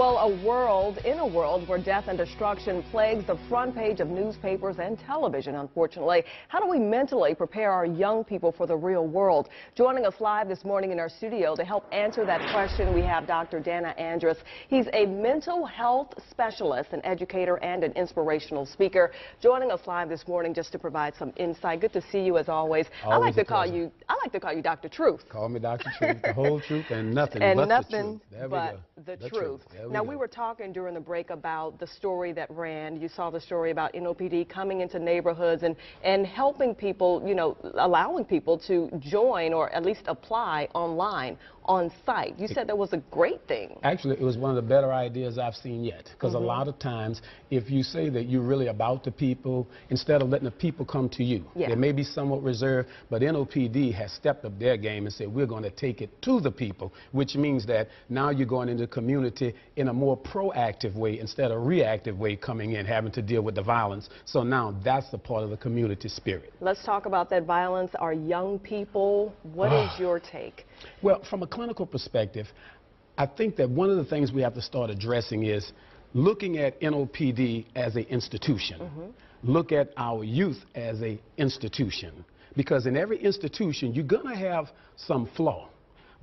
Well, in a world where death and destruction plagues the front page of newspapers and television, unfortunately, how do we mentally prepare our young people for the real world? Joining us live this morning in our studio to help answer that question, we have Dr. Danna Andrus. He's a mental health specialist, an educator, and an inspirational speaker. Joining us live this morning just to provide some insight. Good to see you as always. I like to call you Dr. Truth. Call me Dr. Truth, the whole truth and nothing but the truth. Now, we were talking during the break about the story that ran. You saw the story about NOPD coming into neighborhoods and helping people, you know, allowing people to join or at least apply online, on site. You said that was a great thing. Actually, it was one of the better ideas I've seen yet, because a lot of times, if you say that you're really about the people, instead of letting the people come to you, they may be somewhat reserved, but NOPD has stepped up their game and said, we're going to take it to the people, which means that now you're going into the community in a more proactive way instead of reactive way, coming in, having to deal with the violence. So now that's the part of the community spirit. Let's talk about that violence. Our young people, what is your take? Well, from a clinical perspective, I think that one of the things we have to start addressing is looking at NOPD as an institution. Look at our youth as an institution. Because in every institution, you're going to have some flaw.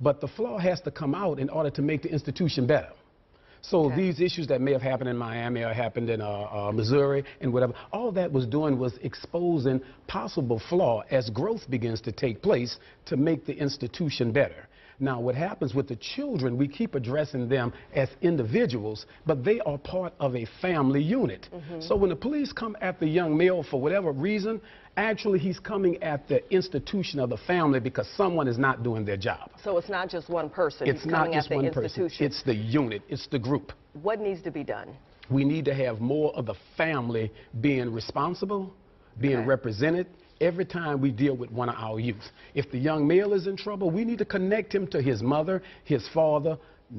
But the flaw has to come out in order to make the institution better. So these issues that may have happened in Miami or happened in Missouri and whatever, all that was doing was exposing possible flaw as growth begins to take place to make the institution better. Now, what happens with the children, we keep addressing them as individuals, but they are part of a family unit. So when the police come at the young male for whatever reason, actually he's coming at the institution of the family because someone is not doing their job. So it's not just one person. It's not just one person. It's the unit. It's the group. What needs to be done? We need to have more of the family being responsible, being represented, every time we deal with one of our youth. If the young male is in trouble, we need to connect him to his mother, his father,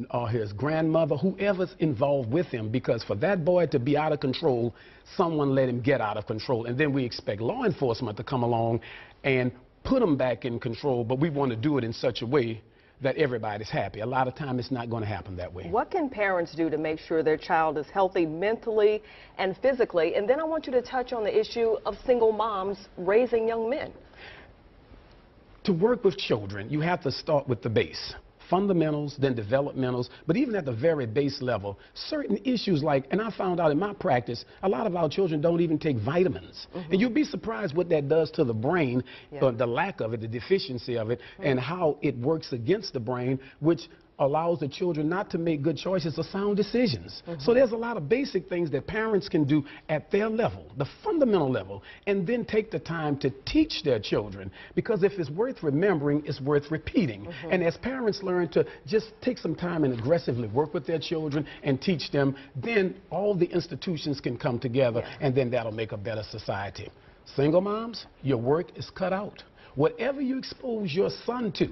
or his grandmother, whoever's involved with him, because for that boy to be out of control, someone let him get out of control. And then we expect law enforcement to come along and put him back in control, but we want to do it in such a way that everybody's happy. A lot of time it's not going to happen that way. What can parents do to make sure their child is healthy mentally and physically? And then I want you to touch on the issue of single moms raising young men. To work with children, you have to start with the base. Fundamentals, then developmentals, but even at the very base level, certain issues like, and I found out in my practice, a lot of our children don't even take vitamins. And you'll be surprised what that does to the brain, the lack of it, the deficiency of it, and how it works against the brain, which allows the children not to make good choices or sound decisions. So there's a lot of basic things that parents can do at their level, the fundamental level, and then take the time to teach their children, because if it's worth remembering, it's worth repeating. And as parents learn to just take some time and aggressively work with their children and teach them, then all the institutions can come together, and then that'll make a better society. Single moms, your work is cut out. Whatever you expose your son to,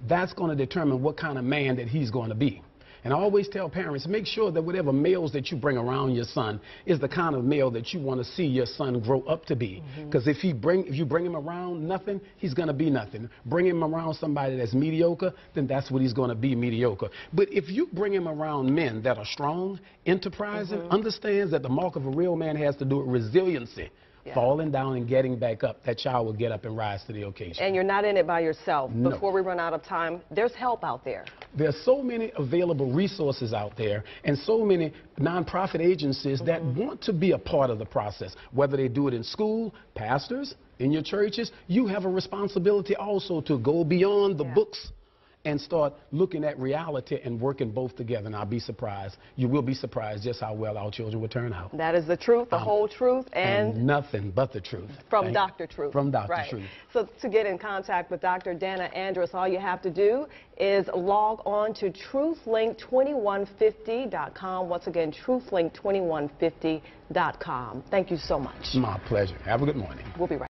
that's going to determine what kind of man that he's going to be. And I always tell parents, make sure that whatever males that you bring around your son is the kind of male that you want to see your son grow up to be. Because if you bring him around nothing, he's going to be nothing. Bring him around somebody that's mediocre, then that's what he's going to be, mediocre. But if you bring him around men that are strong, enterprising, understands that the mark of a real man has to do with resiliency, falling down and getting back up, that child will get up and rise to the occasion. And you're not in it by yourself. No. Before we run out of time, there's help out there. There's so many available resources out there and so many nonprofit agencies that want to be a part of the process. Whether they do it in school, pastors, in your churches, you have a responsibility also to go beyond the books and start looking at reality and working both together. And I'll be surprised. You will be surprised just how well our children will turn out. That is the truth, the whole truth, and nothing but the truth. From Dr. Truth. From Dr. Truth. So to get in contact with Dr. Danna Andrus, all you have to do is log on to truthlink2150.com. Once again, truthlink2150.com. Thank you so much. My pleasure. Have a good morning. We'll be right back.